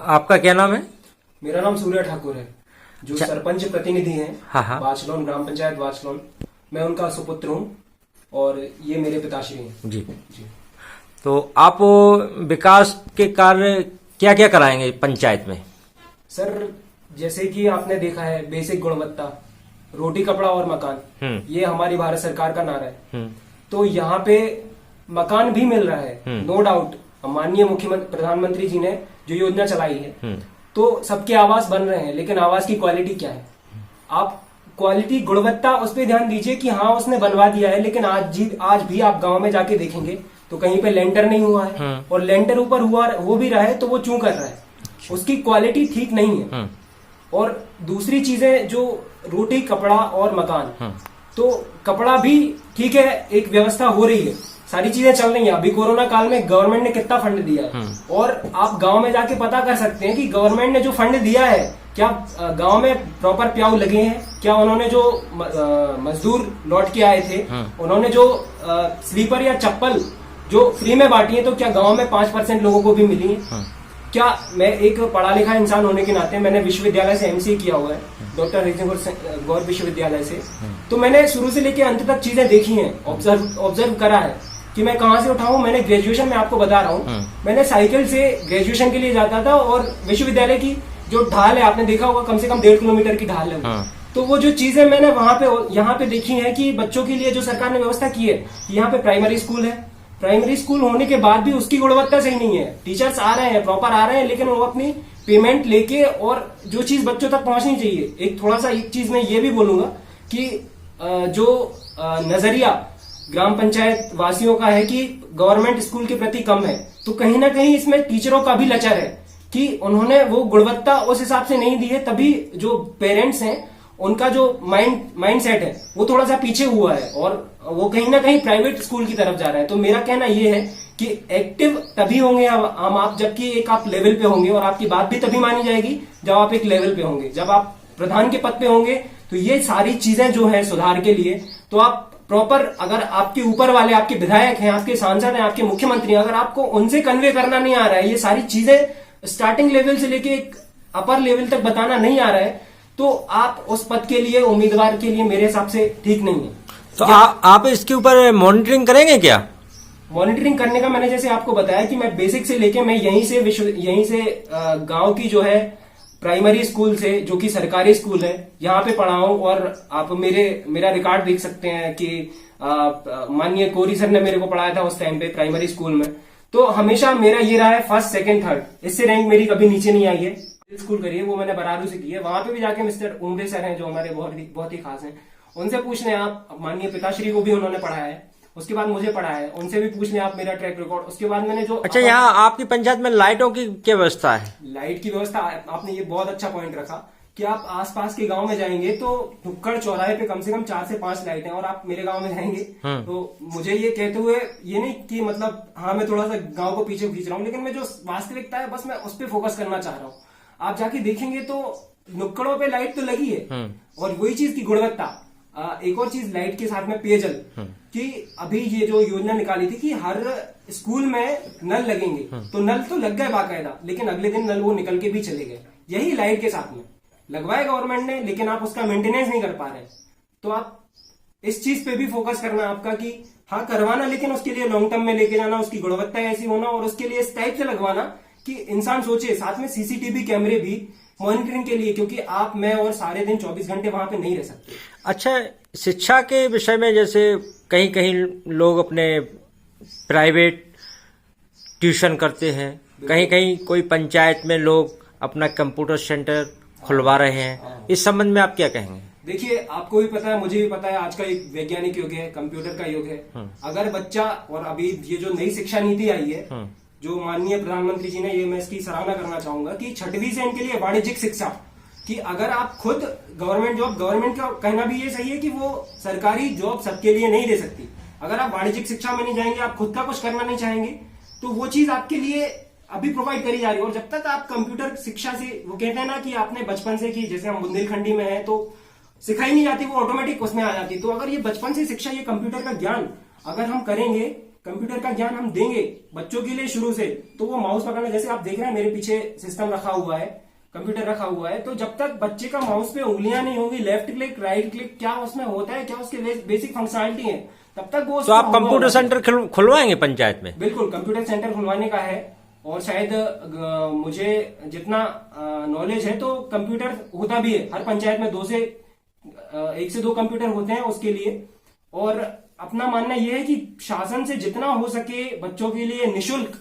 आपका क्या नाम है? मेरा नाम सूर्य ठाकुर है, जो सरपंच प्रतिनिधि हैं। हाँ हाँ। वाचलौन ग्राम पंचायत वाचलौन, मैं उनका सुपुत्र हूँ और ये मेरे पिताश्री हैं। जी। जी तो आप विकास के कार्य क्या क्या कराएंगे पंचायत में? सर, जैसे कि आपने देखा है, बेसिक गुणवत्ता, रोटी कपड़ा और मकान, ये हमारी भारत सरकार का नारा है। तो यहाँ पे मकान भी मिल रहा है, नो डाउट। माननीय मुख्यमंत्री प्रधानमंत्री जी ने जो योजना चलाई है, तो सबके आवास बन रहे हैं, लेकिन आवास की क्वालिटी क्या है? आप क्वालिटी गुणवत्ता उस पर ध्यान दीजिए कि हाँ उसने बनवा दिया है, लेकिन आज भी आप गांव में जाके देखेंगे तो कहीं पे लेंटर नहीं हुआ है, और लेंटर ऊपर हुआ हो भी रहा है तो वो चूं कर रहा है, उसकी क्वालिटी ठीक नहीं है। और दूसरी चीजें जो रोटी कपड़ा और मकान, तो कपड़ा भी ठीक है, एक व्यवस्था हो रही है, सारी चीजें चल रही हैं। अभी कोरोना काल में गवर्नमेंट ने कितना फंड दिया है, और आप गांव में जाके पता कर सकते हैं कि गवर्नमेंट ने जो फंड दिया है, क्या गांव में प्रॉपर प्याऊ लगे हैं, क्या उन्होंने जो मजदूर लौट के आए थे उन्होंने जो स्लीपर या चप्पल जो फ्री में बांटी है, तो क्या गांव में 5% लोगों को भी मिली है? क्या मैं एक पढ़ा लिखा इंसान होने के नाते, मैंने विश्वविद्यालय से एमसीए किया हुआ है, डॉक्टर हरिजन गौर विश्वविद्यालय से, तो मैंने शुरू से लेकर अंत तक चीजें देखी हैं, ऑब्जर्व करा है कि मैं कहाँ से उठाऊं। मैंने ग्रेजुएशन में आपको बता रहा हूँ, मैंने साइकिल से ग्रेजुएशन के लिए जाता था, और विश्वविद्यालय की जो ढाल है आपने देखा होगा, कम से कम 1.5 किलोमीटर की ढाल है। तो वो जो चीजें मैंने वहां पे यहाँ पे देखी है कि बच्चों के लिए जो सरकार ने व्यवस्था की है, यहाँ पे प्राइमरी स्कूल है, प्राइमरी स्कूल होने के बाद भी उसकी गुणवत्ता सही नहीं है। टीचर्स आ रहे हैं, प्रॉपर आ रहे हैं, लेकिन वो अपनी पेमेंट लेके, और जो चीज बच्चों तक पहुंचनी चाहिए, एक थोड़ा सा एक चीज मैं ये भी बोलूंगा कि जो नजरिया ग्राम पंचायत वासियों का है कि गवर्नमेंट स्कूल के प्रति कम है, तो कहीं ना कहीं इसमें टीचरों का भी लचर है कि उन्होंने वो गुणवत्ता उस हिसाब से नहीं दी है, तभी जो पेरेंट्स हैं उनका जो माइंड सेट है वो थोड़ा सा पीछे हुआ है, और वो कहीं ना कहीं प्राइवेट स्कूल की तरफ जा रहा है। तो मेरा कहना ये है कि एक्टिव तभी होंगे हम आप जबकि एक आप लेवल पे होंगे, और आपकी बात भी तभी मानी जाएगी जब आप एक लेवल पे होंगे। जब आप प्रधान के पद पे होंगे तो ये सारी चीजें जो है सुधार के लिए, तो आप प्रॉपर, अगर आपके ऊपर वाले आपके विधायक हैं, आपके सांसद हैं, आपके मुख्यमंत्री, अगर आपको उनसे कन्वे करना नहीं आ रहा है, ये सारी चीजें स्टार्टिंग लेवल से लेके एक अपर लेवल तक बताना नहीं आ रहा है, तो आप उस पद के लिए, उम्मीदवार के लिए मेरे हिसाब से ठीक नहीं है। तो आप इसके ऊपर मॉनिटरिंग करेंगे क्या? मॉनिटरिंग करने का मैंने जैसे आपको बताया कि मैं बेसिक से लेके, मैं यहीं से गांव की जो है प्राइमरी स्कूल से, जो कि सरकारी स्कूल है, यहाँ पे पढ़ा हूं। और आप मेरा रिकॉर्ड देख सकते हैं कि माननीय कोरी सर ने मेरे को पढ़ाया था उस टाइम पे प्राइमरी स्कूल में, तो हमेशा मेरा ये रहा है फर्स्ट सेकंड थर्ड, इससे रैंक मेरी कभी नीचे नहीं आई है। स्कूल करी है वो मैंने बरारू से की है, वहां पे भी जाके मिस्टर उमरे सर हैं जो हमारे बहुत ही खास हैं, उनसे पूछ लें आप। माननीय पिताश्री को भी उन्होंने पढ़ाया है, उसके बाद मुझे पढ़ाया है, उनसे भी पूछ लें आप मेरा ट्रैक रिकॉर्ड। उसके बाद मैंने जो, अच्छा, यहाँ आपकी पंचायत में लाइटों की क्या व्यवस्था है? लाइट की व्यवस्था, आपने ये बहुत अच्छा पॉइंट रखा कि आप आसपास के गांव में जाएंगे तो नुक्कड़ चौराहे पे कम से कम 4 से 5 लाइट हैं, और आप मेरे गांव में जाएंगे तो मुझे ये कहते हुए ये नहीं कि मतलब हाँ मैं थोड़ा सा गांव को पीछे खींच रहा हूँ, लेकिन मैं जो वास्तविकता है बस मैं उस पर फोकस करना चाह रहा हूँ। आप जाके देखेंगे तो नुक्कड़ों पे लाइट तो लगी है, और वही चीज की गुणवत्ता। एक और चीज लाइट के साथ में पेयजल, कि अभी ये जो योजना निकाली थी कि हर स्कूल में नल लगेंगे, तो नल तो लग गए बाकायदा, लेकिन अगले दिन नल वो निकल के भी चले गए। यही लाइट के साथ में लगवाए गवर्नमेंट ने, लेकिन आप उसका मेंटेनेंस नहीं कर पा रहे। तो आप इस चीज पे भी फोकस करना आपका कि हाँ करवाना, लेकिन उसके लिए लॉन्ग टर्म में लेके जाना, उसकी गुणवत्ता ऐसी होना, और उसके लिए इस टाइप से लगवाना कि इंसान सोचे। साथ में सीसीटीवी कैमरे भी मॉनिटरिंग के लिए, क्योंकि आप, मैं और सारे दिन 24 घंटे वहां पे नहीं रह सकते। अच्छा, शिक्षा के विषय में जैसे कहीं कहीं लोग अपने प्राइवेट ट्यूशन करते हैं, कहीं कहीं कोई पंचायत में लोग अपना कंप्यूटर सेंटर खुलवा रहे हैं, इस संबंध में आप क्या कहेंगे? देखिए, आपको भी पता है, मुझे भी पता है, आज का एक वैज्ञानिक युग है, कंप्यूटर का युग है। अगर बच्चा, और अभी ये जो नई शिक्षा नीति आई है, जो माननीय प्रधानमंत्री जी ने, ये मैं इसकी सराहना करना चाहूंगा कि 6वीं से इनके लिए वाणिज्यिक शिक्षा, कि अगर आप खुद गवर्नमेंट जॉब, गवर्नमेंट का कहना भी ये सही है कि वो सरकारी जॉब सबके लिए नहीं दे सकती। अगर आप वाणिज्यिक शिक्षा में नहीं जाएंगे, आप खुद का कुछ करना नहीं चाहेंगे, तो वो चीज आपके लिए अभी प्रोवाइड करी जा रही है। और जब तक आप कंप्यूटर शिक्षा से, वो कहते हैं ना कि आपने बचपन से, कि जैसे हम बुंदेलखंडी में है तो सिखाई नहीं जाती, वो ऑटोमेटिक उसमें आ जाती। तो अगर ये बचपन से शिक्षा, ये कंप्यूटर का ज्ञान अगर हम करेंगे कंप्यूटर का ज्ञान हम देंगे बच्चों के लिए शुरू से, तो वो माउस पकड़ना, जैसे आप देख रहे हैं मेरे पीछे सिस्टम रखा हुआ है, कंप्यूटर रखा हुआ है, तो जब तक बच्चे का माउस पे उंगलियां नहीं होंगी, लेफ्ट क्लिक राइट क्लिक क्या उसमें होता है, क्या उसके बेसिक फंक्शनलिटी है, तब तक वो। तो आप कंप्यूटर सेंटर खुलवाएंगे पंचायत में? बिल्कुल, कंप्यूटर सेंटर खुलवाने का है, और शायद मुझे जितना नॉलेज है तो कंप्यूटर होता भी है हर पंचायत में, 1 से 2 कंप्यूटर होते हैं उसके लिए। और अपना मानना यह है कि शासन से जितना हो सके बच्चों के लिए निःशुल्क